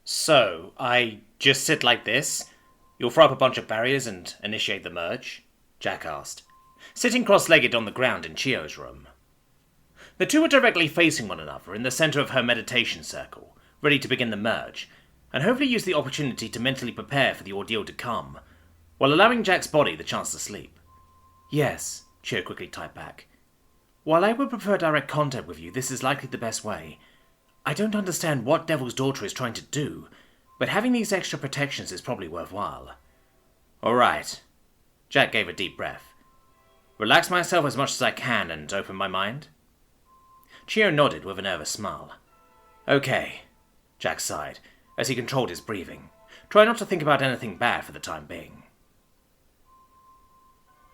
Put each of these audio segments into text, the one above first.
So, I just sit like this? You'll throw up a bunch of barriers and initiate the merge? Jack asked, sitting cross-legged on the ground in Chio's room. The two were directly facing one another in the center of her meditation circle, ready to begin the merge, and hopefully use the opportunity to mentally prepare for the ordeal to come, while allowing Jack's body the chance to sleep. Yes, Chio quickly typed back. While I would prefer direct contact with you, this is likely the best way. I don't understand what Devil's Daughter is trying to do, but having these extra protections is probably worthwhile. Alright. Jack gave a deep breath. Relax myself as much as I can and open my mind? Chio nodded with a nervous smile. Okay, Jack sighed, as he controlled his breathing. Try not to think about anything bad for the time being.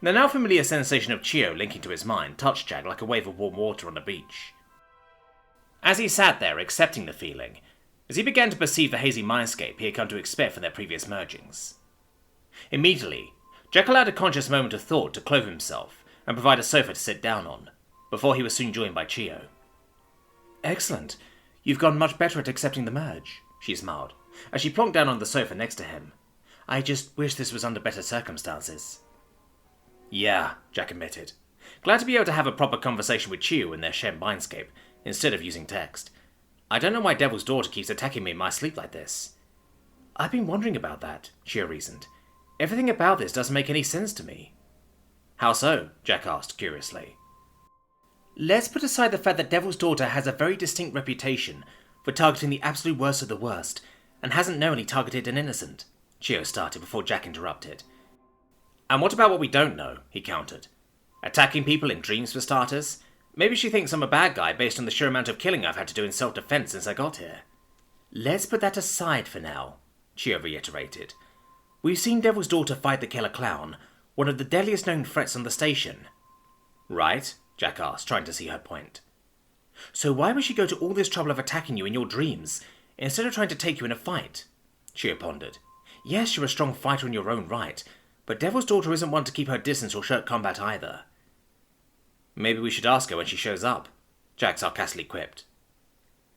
The now familiar sensation of Chio linking to his mind touched Jack like a wave of warm water on the beach. As he sat there accepting the feeling, as he began to perceive the hazy mindscape he had come to expect from their previous mergings. Immediately, Jack allowed a conscious moment of thought to clothe himself and provide a sofa to sit down on, before he was soon joined by Chio. Excellent. You've gotten much better at accepting the merge, she smiled, as she plonked down on the sofa next to him. I just wish this was under better circumstances. Yeah, Jack admitted. Glad to be able to have a proper conversation with Chio in their shared mindscape, instead of using text. I don't know why Devil's Daughter keeps attacking me in my sleep like this. I've been wondering about that, Chio reasoned. Everything about this doesn't make any sense to me. How so? Jack asked curiously. Let's put aside the fact that Devil's Daughter has a very distinct reputation for targeting the absolute worst of the worst, and hasn't knowingly targeted an innocent, Chio started before Jack interrupted. And what about what we don't know? He countered. Attacking people in dreams for starters? Maybe she thinks I'm a bad guy based on the sheer amount of killing I've had to do in self-defense since I got here. Let's put that aside for now, Chio reiterated. We've seen Devil's Daughter fight the Killer Clown, one of the deadliest known threats on the station. Right? Jack asked, trying to see her point. So why would she go to all this trouble of attacking you in your dreams, instead of trying to take you in a fight? Chio pondered. Yes, you're a strong fighter in your own right, but Devil's Daughter isn't one to keep her distance or shirk combat either. Maybe we should ask her when she shows up, Jack sarcastically quipped.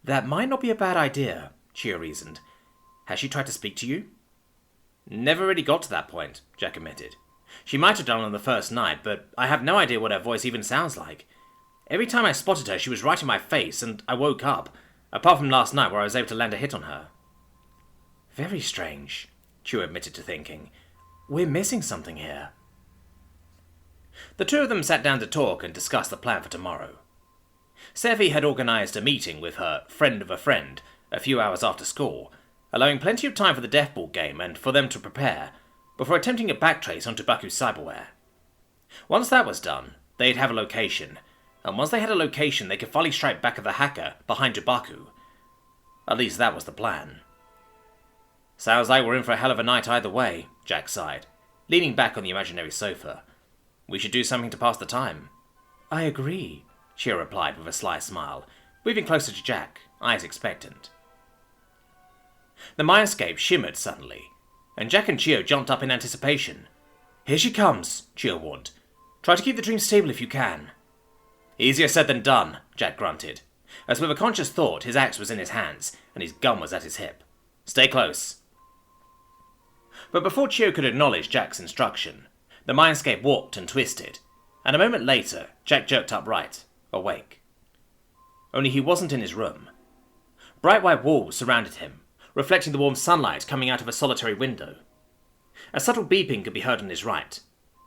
That might not be a bad idea, Chio reasoned. Has she tried to speak to you? Never really got to that point, Jack admitted. She might have done on the first night, but I have no idea what her voice even sounds like. Every time I spotted her, she was right in my face, and I woke up, apart from last night where I was able to land a hit on her. Very strange, Chio admitted to thinking. We're missing something here. The two of them sat down to talk and discuss the plan for tomorrow. Sevi had organised a meeting with her friend of a friend a few hours after school, allowing plenty of time for the deathball game and for them to prepare, before attempting a backtrace onto Baku's cyberware. Once that was done, they'd have a location, and once they had a location they could finally strike back at the hacker behind Baku. At least that was the plan. Sounds like we're in for a hell of a night either way, Jack sighed, leaning back on the imaginary sofa. We should do something to pass the time. I agree, Chio replied with a sly smile, moving closer to Jack, eyes expectant. The mindscape shimmered suddenly, and Jack and Chio jumped up in anticipation. Here she comes, Chio warned. Try to keep the dream stable if you can. Easier said than done, Jack grunted, as with a conscious thought his axe was in his hands and his gun was at his hip. Stay close. But before Chio could acknowledge Jack's instruction, the mindscape warped and twisted, and a moment later Jack jerked upright, awake. Only he wasn't in his room. Bright white walls surrounded him, reflecting the warm sunlight coming out of a solitary window. A subtle beeping could be heard on his right,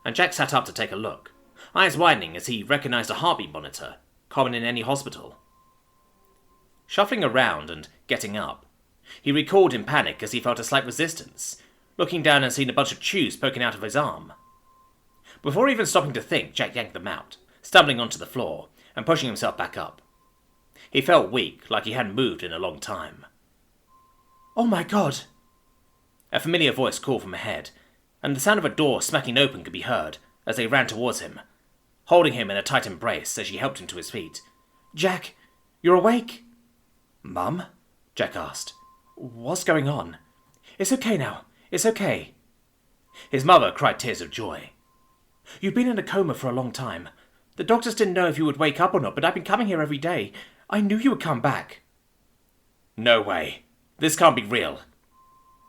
and Jack sat up to take a look, eyes widening as he recognized a heartbeat monitor, common in any hospital. Shuffling around and getting up, he recoiled in panic as he felt a slight resistance, looking down and seeing a bunch of chews poking out of his arm. Before even stopping to think, Jack yanked them out, stumbling onto the floor and pushing himself back up. He felt weak, like he hadn't moved in a long time. Oh my god! A familiar voice called from ahead, and the sound of a door smacking open could be heard as they ran towards him, holding him in a tight embrace as she helped him to his feet. Jack, you're awake? Mum? Jack asked. What's going on? It's okay now. It's okay. His mother cried tears of joy. You've been in a coma for a long time. The doctors didn't know if you would wake up or not, but I've been coming here every day. I knew you would come back. No way, This can't be real.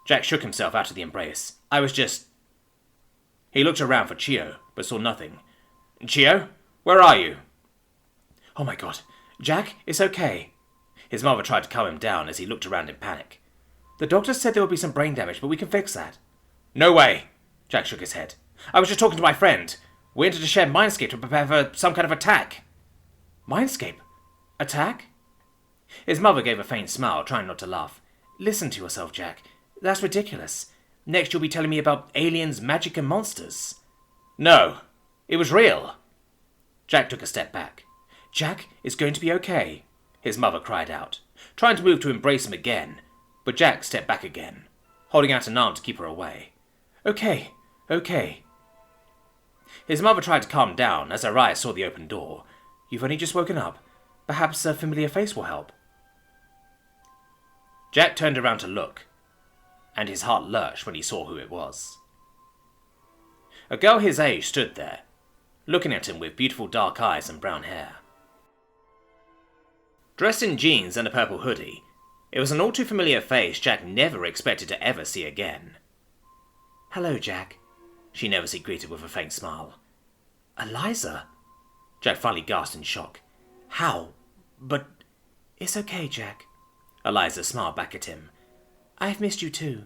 Jack shook himself out of the embrace. I was just... He looked around for Chio, but saw nothing. Chio? Where are you? Oh my god. Jack, it's okay. His mother tried to calm him down as he looked around in panic. The doctor said there would be some brain damage, but we can fix that. No way. Jack shook his head. I was just talking to my friend. We entered a shared mindscape to prepare for some kind of attack. Mindscape? Attack? His mother gave a faint smile, trying not to laugh. Listen to yourself, Jack. That's ridiculous. Next you'll be telling me about aliens, magic, and monsters. No, it was real. Jack took a step back. Jack, it's going to be okay, his mother cried out, trying to move to embrace him again, but Jack stepped back again, holding out an arm to keep her away. Okay. His mother tried to calm down as her eyes saw the open door. You've only just woken up. Perhaps a familiar face will help. Jack turned around to look, and his heart lurched when he saw who it was. A girl his age stood there, looking at him with beautiful dark eyes and brown hair. Dressed in jeans and a purple hoodie, it was an all too familiar face Jack never expected to ever see again. Hello, Jack, she nervously greeted with a faint smile. Eliza? Jack finally gasped in shock. How? But it's okay, Jack. Eliza smiled back at him. I've missed you too.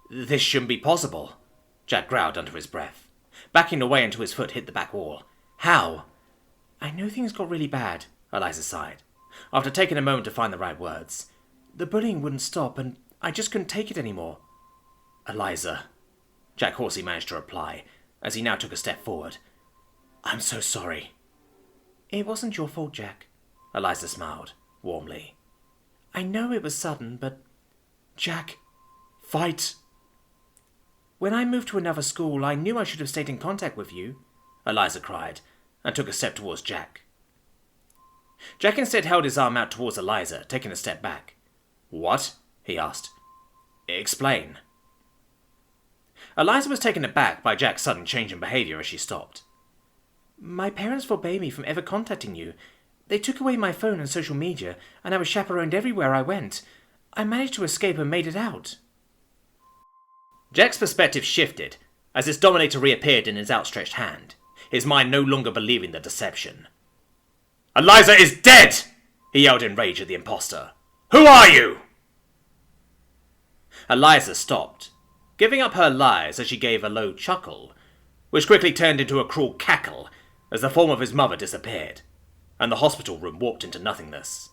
This shouldn't be possible, Jack growled under his breath, backing away until his foot hit the back wall. How? I know things got really bad, Eliza sighed, after taking a moment to find the right words. The bullying wouldn't stop, and I just couldn't take it anymore. Eliza, Jack hoarsely managed to reply, as he now took a step forward. I'm so sorry. It wasn't your fault, Jack, Eliza smiled, warmly. I know it was sudden, but... Jack, fight! When I moved to another school, I knew I should have stayed in contact with you, Eliza cried, and took a step towards Jack. Jack instead held his arm out towards Eliza, taking a step back. What? He asked. Explain. Eliza was taken aback by Jack's sudden change in behaviour as she stopped. My parents forbade me from ever contacting you. They took away my phone and social media, and I was chaperoned everywhere I went. I managed to escape and made it out. Jack's perspective shifted as his dominator reappeared in his outstretched hand, his mind no longer believing the deception. Eliza is dead! He yelled in rage at the imposter. Who are you? Eliza stopped, giving up her lies as she gave a low chuckle, which quickly turned into a cruel cackle as the form of his mother disappeared, and the hospital room walked into nothingness.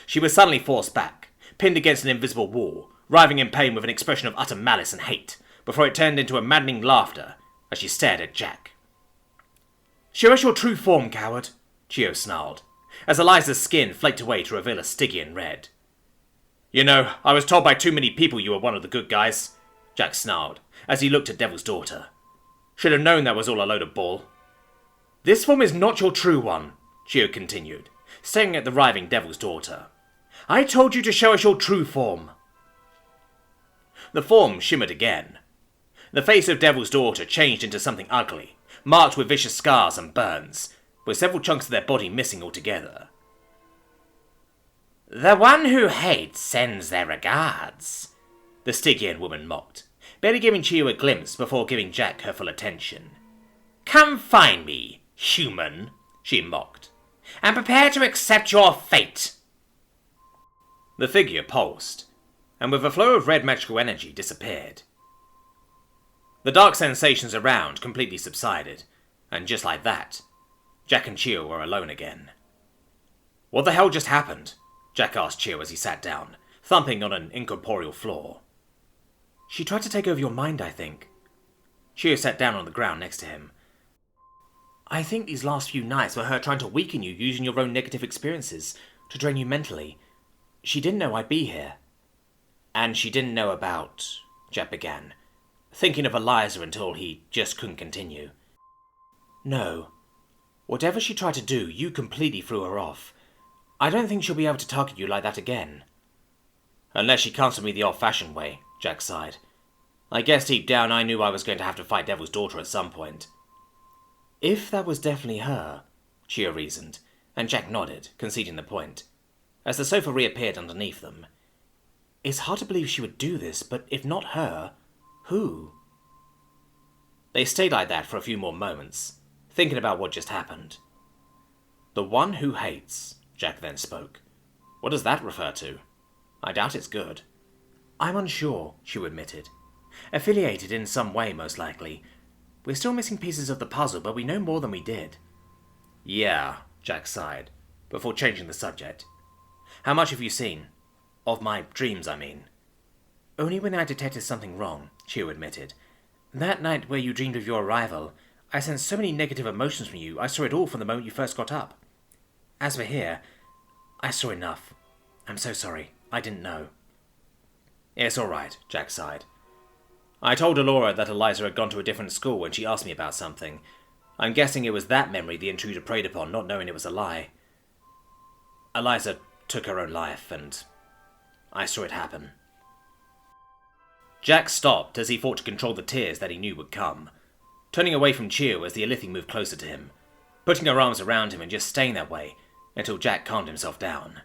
She was suddenly forced back, pinned against an invisible wall, writhing in pain with an expression of utter malice and hate, before it turned into a maddening laughter as she stared at Jack. Show us your true form, coward, Chio snarled, as Eliza's skin flaked away to reveal a Stygian red. You know, I was told by too many people you were one of the good guys, Jack snarled, as he looked at Devil's daughter. Should have known that was all a load of bull. This form is not your true one, Chio continued, staring at the writhing Devil's daughter. I told you to show us your true form. The form shimmered again. The face of Devil's daughter changed into something ugly, marked with vicious scars and burns, with several chunks of their body missing altogether. The one who hates sends their regards, the Stygian woman mocked, barely giving Chio a glimpse before giving Jack her full attention. Come find me, human, she mocked, and prepare to accept your fate. The figure pulsed, and with a flow of red magical energy disappeared. The dark sensations around completely subsided, and just like that, Jack and Chio were alone again. What the hell just happened? Jack asked Chio as he sat down, thumping on an incorporeal floor. She tried to take over your mind, I think. Chio sat down on the ground next to him. I think these last few nights were her trying to weaken you using your own negative experiences to drain you mentally. She didn't know I'd be here. And she didn't know about... Jack began, thinking of Eliza until he just couldn't continue. No. Whatever she tried to do, you completely threw her off. I don't think she'll be able to target you like that again. Unless she comes to me the old-fashioned way, Jack sighed. I guess deep down I knew I was going to have to fight Devil's daughter at some point. If that was definitely her, Chio reasoned, and Jack nodded, conceding the point, as the sofa reappeared underneath them, It's hard to believe she would do this, but if not her, who? They stayed like that for a few more moments, thinking about what just happened. The one who hates, Jack then spoke. What does that refer to? I doubt it's good. I'm unsure, she admitted. Affiliated in some way, most likely. We're still missing pieces of the puzzle, but we know more than we did. Yeah, Jack sighed, before changing the subject. How much have you seen? Of my dreams, I mean. Only when I detected something wrong, Chio admitted. That night where you dreamed of your arrival, I sensed so many negative emotions from you, I saw it all from the moment you first got up. As for here, I saw enough. I'm so sorry. I didn't know. It's all right, Jack sighed. I told Alora that Eliza had gone to a different school when she asked me about something. I'm guessing it was that memory the intruder preyed upon, not knowing it was a lie. Eliza took her own life, and I saw it happen. Jack stopped as he fought to control the tears that he knew would come, turning away from Chio as the Ilithi moved closer to him, putting her arms around him and just staying that way until Jack calmed himself down.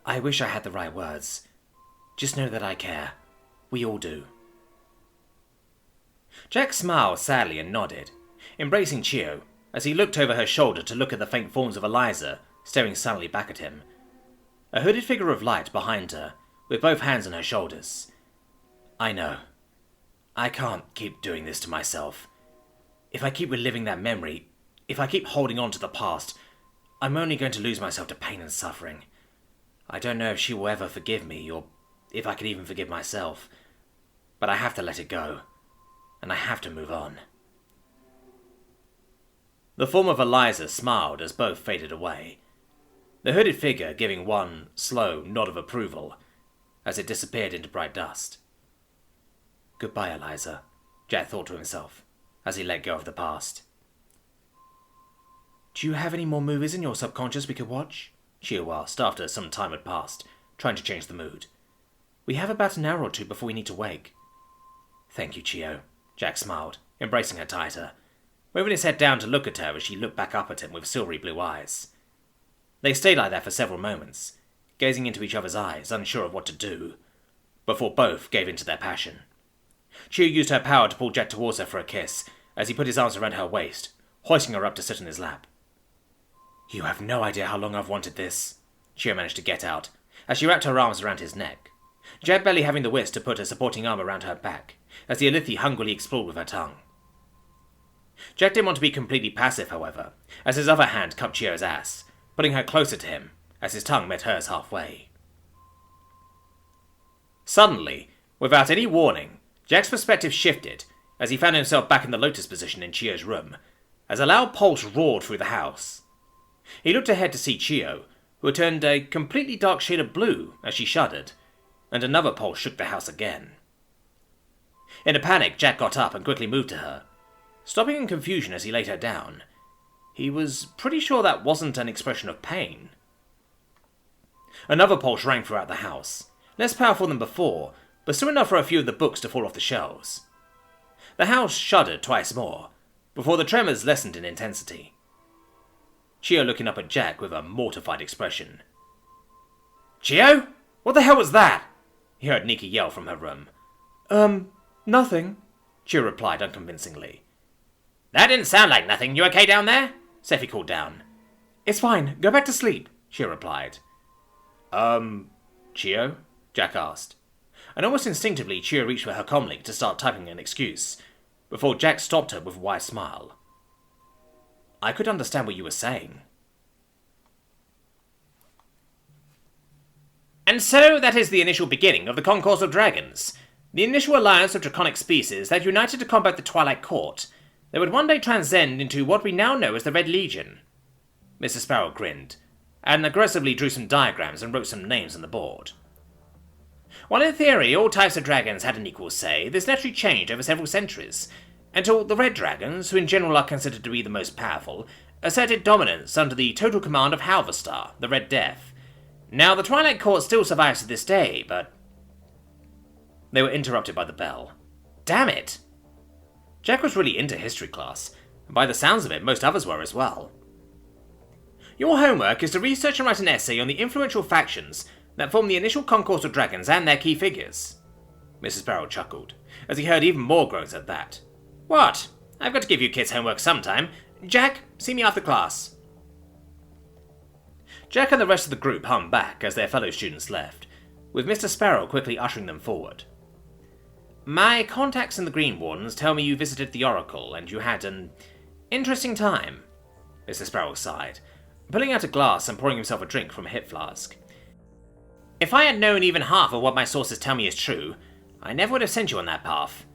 I wish I had the right words. Just know that I care. We all do. Jack smiled sadly and nodded, embracing Chio as he looked over her shoulder to look at the faint forms of Eliza staring silently back at him. A hooded figure of light behind her, with both hands on her shoulders. I know. I can't keep doing this to myself. If I keep reliving that memory, if I keep holding on to the past, I'm only going to lose myself to pain and suffering. I don't know if she will ever forgive me, or if I can even forgive myself. But I have to let it go, and I have to move on. The form of Eliza smiled as both faded away, the hooded figure giving one slow nod of approval as it disappeared into bright dust. Goodbye, Eliza, Jack thought to himself as he let go of the past. Do you have any more movies in your subconscious we could watch? Chio asked after some time had passed, trying to change the mood. We have about an hour or two before we need to wake. Thank you, Chio, Jack smiled, embracing her tighter, moving his head down to look at her as she looked back up at him with silvery blue eyes. They stayed like that for several moments, gazing into each other's eyes, unsure of what to do, before both gave in to their passion. Chio used her power to pull Jack towards her for a kiss, as he put his arms around her waist, hoisting her up to sit on his lap. You have no idea how long I've wanted this, Chio managed to get out, as she wrapped her arms around his neck, Jack barely having the wits to put a supporting arm around her back, as the Ilithi hungrily explored with her tongue. Jack didn't want to be completely passive, however, as his other hand cupped Chio's ass, putting her closer to him, as his tongue met hers halfway. Suddenly, without any warning, Jack's perspective shifted as he found himself back in the lotus position in Chio's room, as a loud pulse roared through the house. He looked ahead to see Chio, who had turned a completely dark shade of blue as she shuddered, and another pulse shook the house again. In a panic, Jack got up and quickly moved to her, stopping in confusion as he laid her down. He was pretty sure that wasn't an expression of pain. Another pulse rang throughout the house, less powerful than before, but still enough for a few of the books to fall off the shelves. The house shuddered twice more, before the tremors lessened in intensity. Chio looking up at Jack with a mortified expression. Chio? What the hell was that? He heard Nikki yell from her room. Nothing, Chio replied unconvincingly. That didn't sound like nothing. You okay down there? Sephi called down. It's fine. Go back to sleep, Chio replied. Chio? Jack asked. And almost instinctively, Chio reached for her comlink to start typing an excuse, before Jack stopped her with a wide smile. I could understand what you were saying. And so that is the initial beginning of the Concourse of Dragons, the initial alliance of draconic species that united to combat the Twilight Court, that would one day transcend into what we now know as the Red Legion. Mr. Sparrow grinned, and aggressively drew some diagrams and wrote some names on the board. While in theory all types of dragons had an equal say, this naturally changed over several centuries, until the Red Dragons, who in general are considered to be the most powerful, asserted dominance under the total command of Halverstar, the Red Death. Now, the Twilight Court still survives to this day, but... They were interrupted by the bell. Damn it! Jack was really into history class, and by the sounds of it, most others were as well. Your homework is to research and write an essay on the influential factions that form the initial concourse of dragons and their key figures. Mr. Sparrow chuckled, as he heard even more groans at that. What? I've got to give you kids homework sometime. Jack, see me after class. Jack and the rest of the group hung back as their fellow students left, with Mr. Sparrow quickly ushering them forward. My contacts in the Green Wardens tell me you visited the Oracle and you had an interesting time. Mr. Sparrow sighed, pulling out a glass and pouring himself a drink from a hip flask. If I had known even half of what my sources tell me is true, I never would have sent you on that path.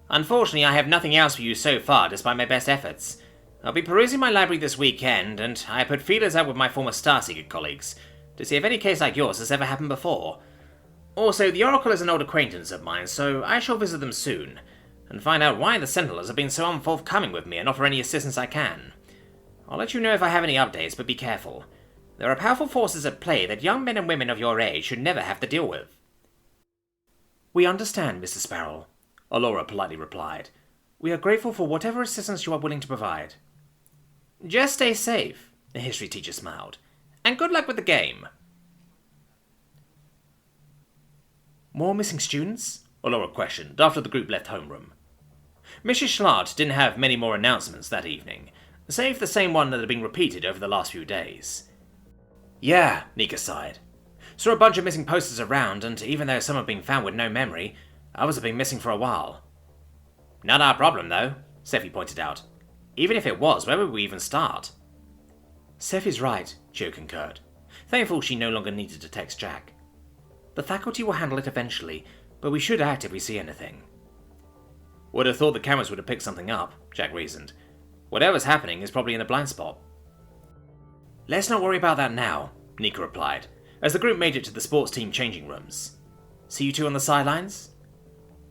Unfortunately, I have nothing else for you so far despite my best efforts. I'll be perusing my library this weekend, and I put feelers out with my former Starseeker colleagues to see if any case like yours has ever happened before. Also, the Oracle is an old acquaintance of mine, so I shall visit them soon, and find out why the Sentinels have been so unforthcoming with me and offer any assistance I can. I'll let you know if I have any updates, but be careful. There are powerful forces at play that young men and women of your age should never have to deal with. We understand, Mr. Sparrow, Allura politely replied. We are grateful for whatever assistance you are willing to provide. Just stay safe, the history teacher smiled, and good luck with the game. More missing students? Allura questioned after the group left homeroom. Mrs. Schlart didn't have many more announcements that evening, save the same one that had been repeated over the last few days. Yeah, Nika sighed. Saw a bunch of missing posters around, and even though some have been found with no memory, others have been missing for a while. Not our problem, though, Sephi pointed out. Even if it was, where would we even start? Sephi's right, Chio concurred, thankful she no longer needed to text Jack. The faculty will handle it eventually, but we should act if we see anything. Would have thought the cameras would have picked something up, Jack reasoned. Whatever's happening is probably in a blind spot. Let's not worry about that now, Nika replied, as the group made it to the sports team changing rooms. See you two on the sidelines?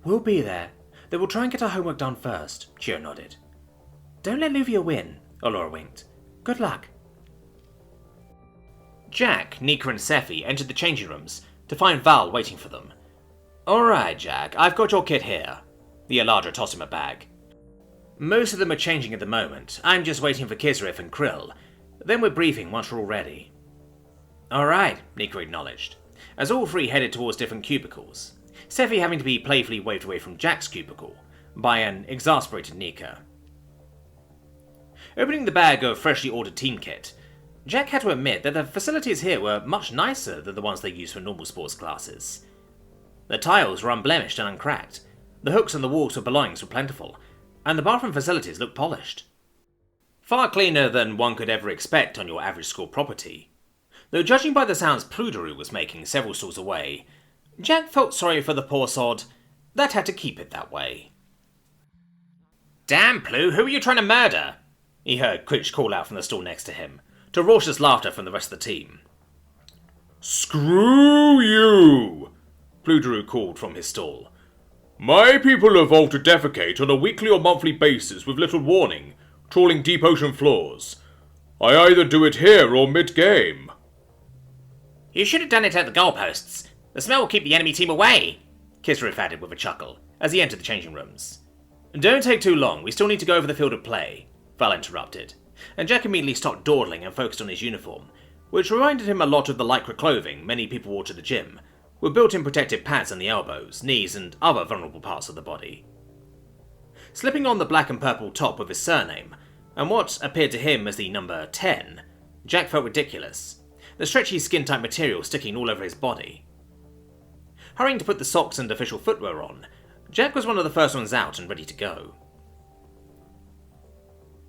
We'll be there, though we'll try and get our homework done first, Chio nodded. Don't let Luvia win, Allura winked. Good luck. Jack, Nika and Sephi entered the changing rooms to find Val waiting for them. Alright, Jack, I've got your kit here. The Eladra tossed him a bag. Most of them are changing at the moment. I'm just waiting for Kisrith and Krill. Then we're briefing once we're all ready. Alright, Nika acknowledged, as all three headed towards different cubicles, Sephi having to be playfully waved away from Jack's cubicle by an exasperated Nika. Opening the bag of freshly ordered team kit, Jack had to admit that the facilities here were much nicer than the ones they used for normal sports classes. The tiles were unblemished and uncracked, the hooks on the walls for belongings were plentiful, and the bathroom facilities looked polished. Far cleaner than one could ever expect on your average school property. Though judging by the sounds Pluderoo was making several stalls away, Jack felt sorry for the poor sod that had to keep it that way. Damn, Plu, who are you trying to murder? He heard Critch call out from the stall next to him, to raucous laughter from the rest of the team. Screw you! Pluderoo called from his stall. My people evolved to defecate on a weekly or monthly basis with little warning, trawling deep ocean floors. I either do it here or mid-game. You should have done it at the goalposts. The smell will keep the enemy team away, Kisrith added with a chuckle, as he entered the changing rooms. Don't take too long, we still need to go over the field of play, Val interrupted, and Jack immediately stopped dawdling and focused on his uniform, which reminded him a lot of the lycra clothing many people wore to the gym, with built-in protective pads on the elbows, knees, and other vulnerable parts of the body. Slipping on the black and purple top with his surname, and what appeared to him as the number 10, Jack felt ridiculous, the stretchy skin-tight material sticking all over his body. Hurrying to put the socks and official footwear on, Jack was one of the first ones out and ready to go.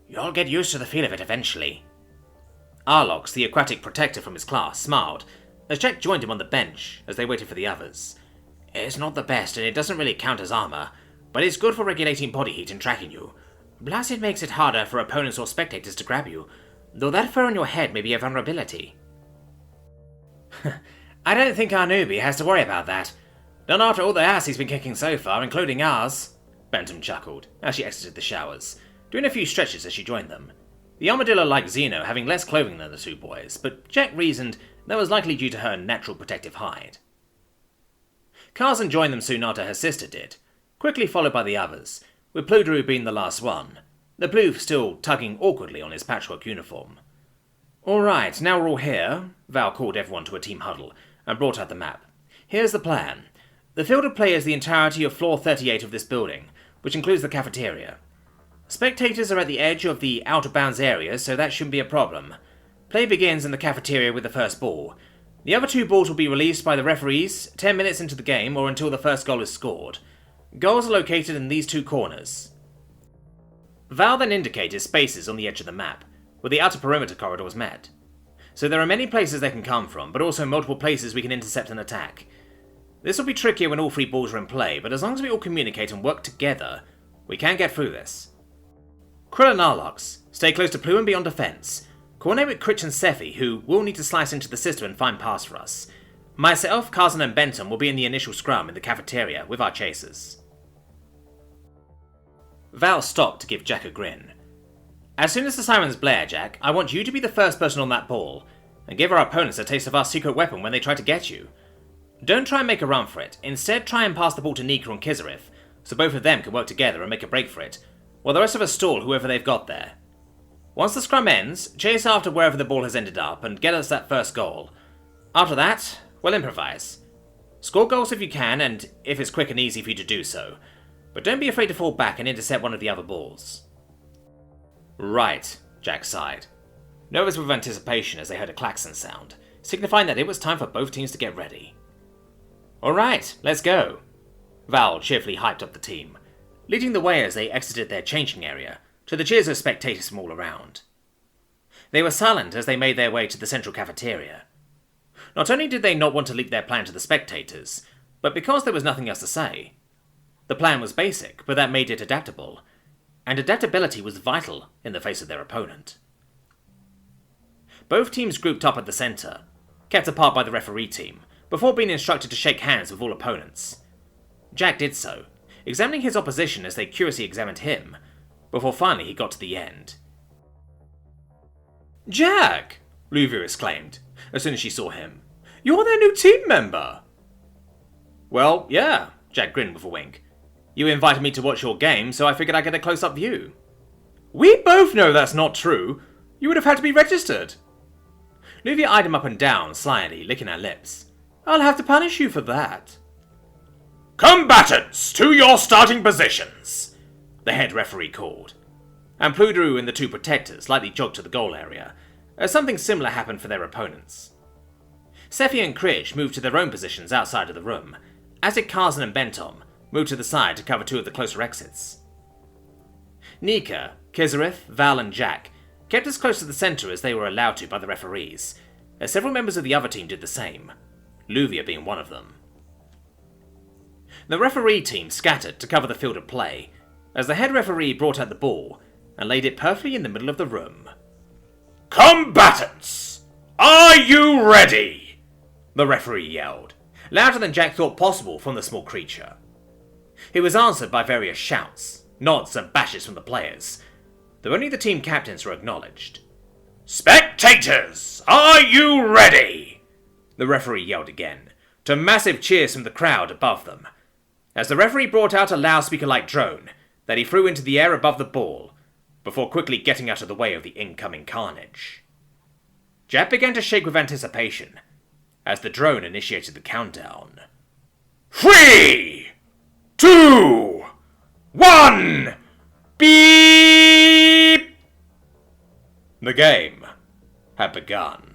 You'll get used to the feel of it eventually. Arlox, the aquatic protector from his class, smiled as Jack joined him on the bench as they waited for the others. It's not the best and it doesn't really count as armor, but it's good for regulating body heat and tracking you. Plus it makes it harder for opponents or spectators to grab you, though that fur on your head may be a vulnerability. I don't think our newbie has to worry about that. Not after all the ass he's been kicking so far, including ours, Bentham chuckled as she exited the showers, doing a few stretches as she joined them. The armadillo-like Xeno having less clothing than the two boys, but Jack reasoned that was likely due to her natural protective hide. Carson joined them soon after her sister did, quickly followed by the others, with Pluderoo being the last one, the Plouf still tugging awkwardly on his patchwork uniform. Alright, now we're all here. Val called everyone to a team huddle and brought out the map. Here's the plan. The field of play is the entirety of floor 38 of this building, which includes the cafeteria. Spectators are at the edge of the out-of-bounds area, so that shouldn't be a problem. Play begins in the cafeteria with the first ball. The other 2 balls will be released by the referees 10 minutes into the game or until the first goal is scored. Goals are located in these 2 corners. Val then indicated spaces on the edge of the map, where the outer perimeter corridors met. So there are many places they can come from, but also multiple places we can intercept and attack. This will be trickier when all 3 balls are in play, but as long as we all communicate and work together, we can get through this. Krill and Arlox, stay close to Plu and be on defense. Coordinate with Critch and Sephi, who will need to slice into the system and find paths for us. Myself, Karzan and Benton will be in the initial scrum in the cafeteria with our chasers. Val stopped to give Jack a grin. As soon as the sirens blare, Jack, I want you to be the first person on that ball, and give our opponents a taste of our secret weapon when they try to get you. Don't try and make a run for it, instead try and pass the ball to Nika and Kizarith, so both of them can work together and make a break for it, while the rest of us stall whoever they've got there. Once the scrum ends, chase after wherever the ball has ended up and get us that first goal. After that, we'll improvise. Score goals if you can, and if it's quick and easy for you to do so, but don't be afraid to fall back and intercept one of the other balls. Right, Jack sighed, nervous with anticipation as they heard a klaxon sound, signifying that it was time for both teams to get ready. Alright, let's go. Val cheerfully hyped up the team, leading the way as they exited their changing area, to the cheers of spectators from all around. They were silent as they made their way to the central cafeteria. Not only did they not want to leak their plan to the spectators, but because there was nothing else to say. The plan was basic, but that made it adaptable, and adaptability was vital in the face of their opponent. Both teams grouped up at the centre, kept apart by the referee team, before being instructed to shake hands with all opponents. Jack did so, examining his opposition as they curiously examined him, before finally he got to the end. "Jack!" Luvia exclaimed, as soon as she saw him. "You're their new team member!" "Well, yeah," Jack grinned with a wink. "You invited me to watch your game, so I figured I'd get a close-up view." "We both know that's not true. You would have had to be registered." Luvia eyed him up and down, slyly, licking her lips. "I'll have to punish you for that." "Combatants, to your starting positions!" the head referee called. And Pluderu and the 2 protectors lightly jogged to the goal area, as something similar happened for their opponents. Sephi and Krish moved to their own positions outside of the room, as did Karzan and Bentom, moved to the side to cover 2 of the closer exits. Nika, Kizarith, Val and Jack kept as close to the centre as they were allowed to by the referees, as several members of the other team did the same, Luvia being one of them. The referee team scattered to cover the field of play, as the head referee brought out the ball and laid it perfectly in the middle of the room. "Combatants! Are you ready?" the referee yelled, louder than Jack thought possible from the small creature. He was answered by various shouts, nods and bashes from the players, though only the team captains were acknowledged. "Spectators, are you ready?" the referee yelled again, to massive cheers from the crowd above them, as the referee brought out a loudspeaker-like drone that he threw into the air above the ball, before quickly getting out of the way of the incoming carnage. Jack began to shake with anticipation, as the drone initiated the countdown. 3, 2, 1, beep! The game had begun.